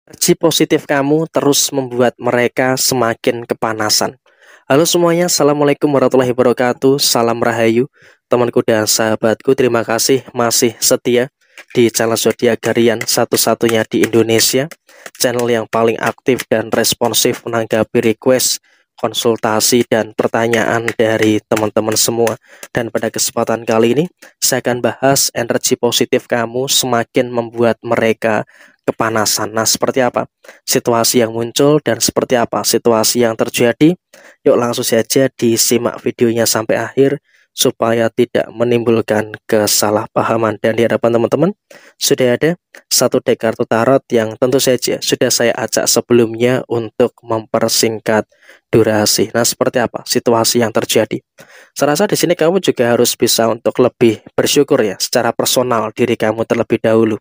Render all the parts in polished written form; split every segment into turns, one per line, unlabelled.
Energi positif kamu terus membuat mereka semakin kepanasan. Halo semuanya, Assalamualaikum warahmatullahi wabarakatuh. Salam Rahayu, temanku dan sahabatku. Terima kasih masih setia di channel Zodiak Harian satu-satunya di Indonesia. Channel yang paling aktif dan responsif menanggapi request, konsultasi, dan pertanyaan dari teman-teman semua. Dan pada kesempatan kali ini, saya akan bahas energi positif kamu semakin membuat mereka kepanasan. Nah, seperti apa situasi yang muncul dan seperti apa situasi yang terjadi? Yuk langsung saja disimak videonya sampai akhir supaya tidak menimbulkan kesalahpahaman. Dan di hadapan teman-teman sudah ada satu deck kartu tarot yang tentu saja sudah saya acak sebelumnya untuk mempersingkat durasi. Nah, seperti apa situasi yang terjadi? Saya rasa di sini kamu juga harus bisa untuk lebih bersyukur ya secara personal diri kamu terlebih dahulu.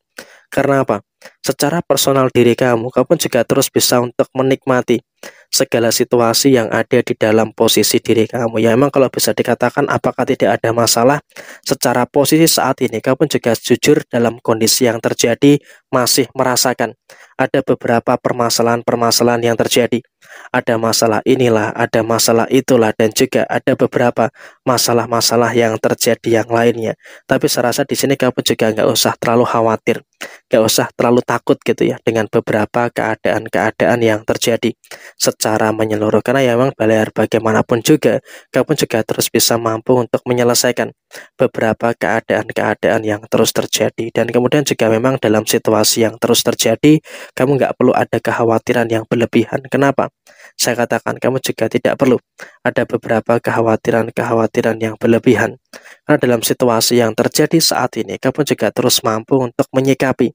Karena apa? Secara personal diri kamu pun juga terus bisa untuk menikmati segala situasi yang ada di dalam posisi diri kamu. Ya emang kalau bisa dikatakan apakah tidak ada masalah secara posisi saat ini, kamu pun juga jujur dalam kondisi yang terjadi masih merasakan ada beberapa permasalahan-permasalahan yang terjadi. Ada masalah inilah, ada masalah itulah, dan juga ada beberapa masalah-masalah yang terjadi yang lainnya. Tapi saya rasa di sini kamu juga nggak usah terlalu khawatir, nggak usah terlalu takut gitu ya dengan beberapa keadaan-keadaan yang terjadi secara menyeluruh. Karena ya memang biar bagaimanapun juga kamu juga terus bisa mampu untuk menyelesaikan beberapa keadaan-keadaan yang terus terjadi. Dan kemudian juga memang dalam situasi yang terus terjadi, kamu nggak perlu ada kekhawatiran yang berlebihan. Kenapa? Saya katakan kamu juga tidak perlu ada beberapa kekhawatiran-kekhawatiran yang berlebihan. Karena dalam situasi yang terjadi saat ini, kamu juga terus mampu untuk menyikapi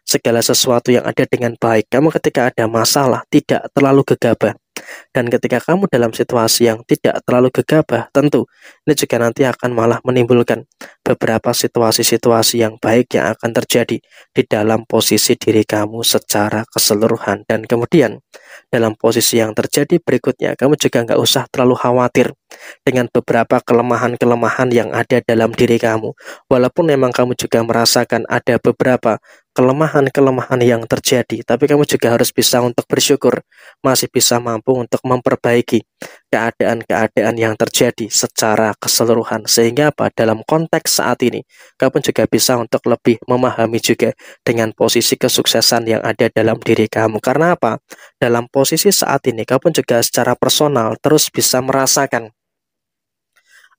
segala sesuatu yang ada dengan baik. Kamu ketika ada masalah tidak terlalu gegabah. Dan ketika kamu dalam situasi yang tidak terlalu gegabah, tentu ini juga nanti akan malah menimbulkan beberapa situasi-situasi yang baik yang akan terjadi di dalam posisi diri kamu secara keseluruhan. Dan kemudian dalam posisi yang terjadi berikutnya, kamu juga nggak usah terlalu khawatir dengan beberapa kelemahan-kelemahan yang ada dalam diri kamu. Walaupun memang kamu juga merasakan ada beberapa kelemahan-kelemahan yang terjadi, tapi kamu juga harus bisa untuk bersyukur masih bisa mampu untuk memperbaiki keadaan-keadaan yang terjadi secara keseluruhan. Sehingga apa? Dalam konteks saat ini, kamu juga bisa untuk lebih memahami juga dengan posisi kesuksesan yang ada dalam diri kamu. Karena apa? Dalam posisi saat ini, kamu juga secara personal terus bisa merasakan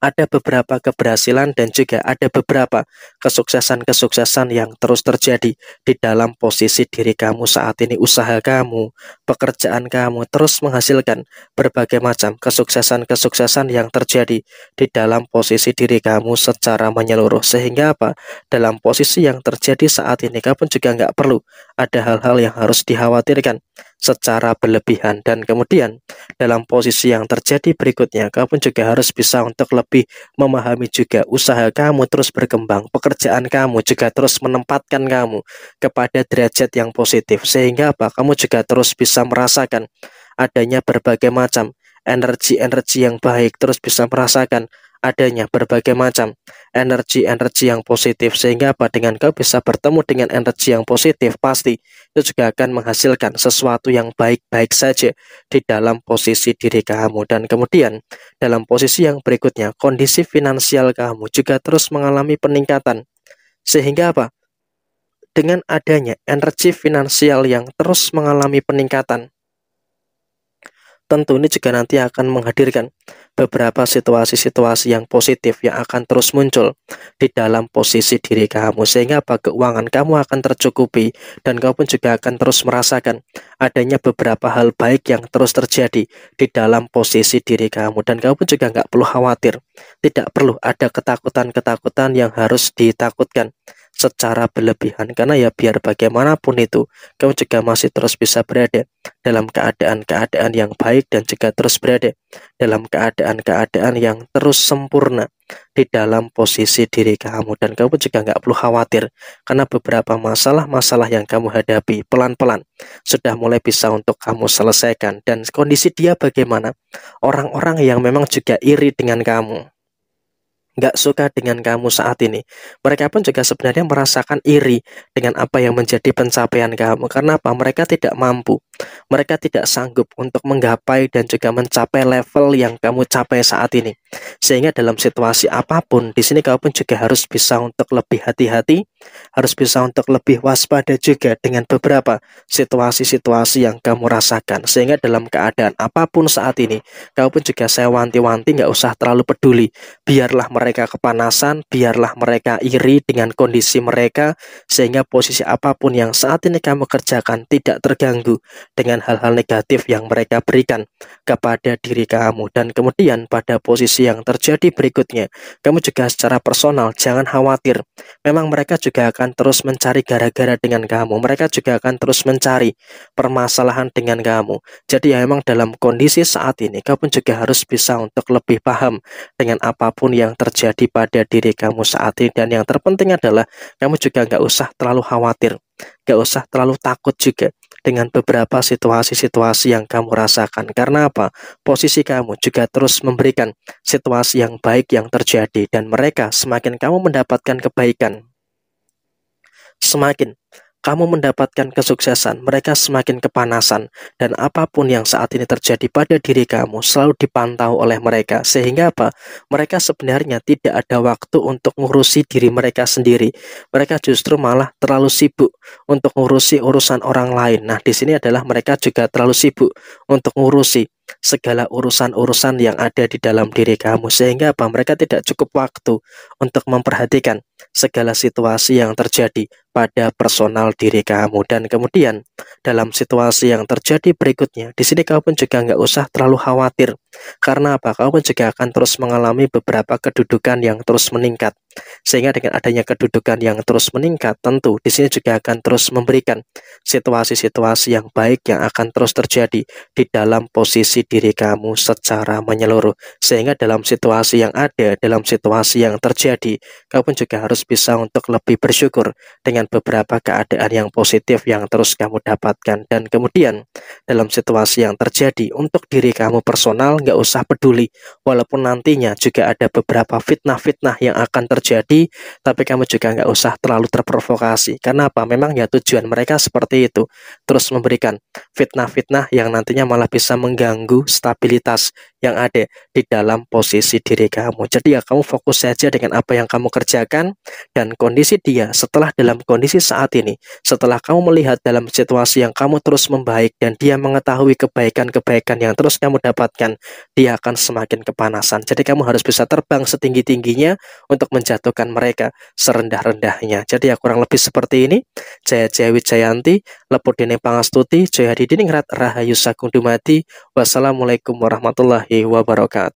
ada beberapa keberhasilan dan juga ada beberapa kesuksesan-kesuksesan yang terus terjadi di dalam posisi diri kamu saat ini. Usaha kamu, pekerjaan kamu terus menghasilkan berbagai macam kesuksesan-kesuksesan yang terjadi di dalam posisi diri kamu secara menyeluruh. Sehingga apa? Dalam posisi yang terjadi saat ini, kamu juga nggak perlu ada hal-hal yang harus dikhawatirkan secara berlebihan. Dan kemudian dalam posisi yang terjadi berikutnya, kamu juga harus bisa untuk lebih memahami juga usaha kamu terus berkembang, pekerjaan kamu juga terus menempatkan kamu kepada derajat yang positif. Sehingga apa? Kamu juga terus bisa merasakan adanya berbagai macam energi-energi yang baik, terus bisa merasakan adanya berbagai macam energi-energi yang positif. Sehingga apa? Dengan kau bisa bertemu dengan energi yang positif, pasti itu juga akan menghasilkan sesuatu yang baik-baik saja di dalam posisi diri kamu. Dan kemudian dalam posisi yang berikutnya, kondisi finansial kamu juga terus mengalami peningkatan. Sehingga apa? Dengan adanya energi finansial yang terus mengalami peningkatan, tentu ini juga nanti akan menghadirkan beberapa situasi-situasi yang positif yang akan terus muncul di dalam posisi diri kamu. Sehingga apa? Keuangan kamu akan tercukupi dan kamu pun juga akan terus merasakan adanya beberapa hal baik yang terus terjadi di dalam posisi diri kamu. Dan kamu pun juga nggak perlu khawatir, tidak perlu ada ketakutan-ketakutan yang harus ditakutkan secara berlebihan. Karena ya biar bagaimanapun itu, kamu juga masih terus bisa berada dalam keadaan-keadaan yang baik dan juga terus berada dalam keadaan-keadaan yang terus sempurna di dalam posisi diri kamu. Dan kamu juga nggak perlu khawatir karena beberapa masalah-masalah yang kamu hadapi pelan-pelan sudah mulai bisa untuk kamu selesaikan. Dan kondisi dia bagaimana? Orang-orang yang memang juga iri dengan kamu, nggak suka dengan kamu saat ini. Mereka pun juga sebenarnya merasakan iri dengan apa yang menjadi pencapaian kamu. Karena apa? Mereka tidak mampu. Mereka tidak sanggup untuk menggapai dan juga mencapai level yang kamu capai saat ini. Sehingga dalam situasi apapun, di sini kamu pun juga harus bisa untuk lebih hati-hati, harus bisa untuk lebih waspada juga dengan beberapa situasi-situasi yang kamu rasakan. Sehingga dalam keadaan apapun saat ini, kamu pun juga saya wanti-wanti nggak usah terlalu peduli. Biarlah mereka kepanasan, biarlah mereka iri dengan kondisi mereka, sehingga posisi apapun yang saat ini kamu kerjakan tidak terganggu dengan hal-hal negatif yang mereka berikan kepada diri kamu. Dan kemudian pada posisi yang terjadi berikutnya, kamu juga secara personal jangan khawatir. Memang mereka juga akan terus mencari gara-gara dengan kamu, mereka juga akan terus mencari permasalahan dengan kamu. Jadi ya memang dalam kondisi saat ini, kamu juga harus bisa untuk lebih paham dengan apapun yang terjadi pada diri kamu saat ini. Dan yang terpenting adalah kamu juga nggak usah terlalu khawatir, nggak usah terlalu takut juga dengan beberapa situasi-situasi yang kamu rasakan. Karena apa? Posisi kamu juga terus memberikan situasi yang baik yang terjadi, dan mereka semakin kamu mendapatkan kebaikan, semakin kamu mendapatkan kesuksesan, mereka semakin kepanasan. Dan apapun yang saat ini terjadi pada diri kamu selalu dipantau oleh mereka. Sehingga apa? Mereka sebenarnya tidak ada waktu untuk ngurusi diri mereka sendiri. Mereka justru malah terlalu sibuk untuk ngurusi urusan orang lain. Nah, di sini adalah mereka juga terlalu sibuk untuk ngurusi segala urusan-urusan yang ada di dalam diri kamu. Sehingga apa? Mereka tidak cukup waktu untuk memperhatikan segala situasi yang terjadi pada personal diri kamu. Dan kemudian dalam situasi yang terjadi berikutnya, di sini kamu pun juga nggak usah terlalu khawatir. Karena apa? Kamu pun juga akan terus mengalami beberapa kedudukan yang terus meningkat. Sehingga dengan adanya kedudukan yang terus meningkat, tentu di sini juga akan terus memberikan situasi-situasi yang baik yang akan terus terjadi di dalam posisi diri kamu secara menyeluruh. Sehingga dalam situasi yang ada, dalam situasi yang terjadi, kamu pun juga harus bisa untuk lebih bersyukur dengan beberapa keadaan yang positif yang terus kamu dapatkan. Dan kemudian dalam situasi yang terjadi untuk diri kamu personal, nggak usah peduli walaupun nantinya juga ada beberapa fitnah-fitnah yang akan terjadi, tapi kamu juga nggak usah terlalu terprovokasi. Karena apa? Memang ya tujuan mereka seperti itu, terus memberikan fitnah-fitnah yang nantinya malah bisa mengganggu stabilitas yang ada di dalam posisi diri kamu. Jadi ya kamu fokus saja dengan apa yang kamu kerjakan, dan kondisi dia setelah dalam kondisi saat ini, setelah kamu melihat dalam situasi yang kamu terus membaik dan dia mengetahui kebaikan-kebaikan yang terus kamu dapatkan, dia akan semakin kepanasan. Jadi kamu harus bisa terbang setinggi-tingginya untuk menjatuhkan mereka serendah-rendahnya. Jadi ya kurang lebih seperti ini. Jaya Jaya Wijayanti, Lepudene Pangastuti, Jaya Didiningrat, Rahayu Sagung Dumadi. Wassalamualaikum warahmatullahi wabarakatuh.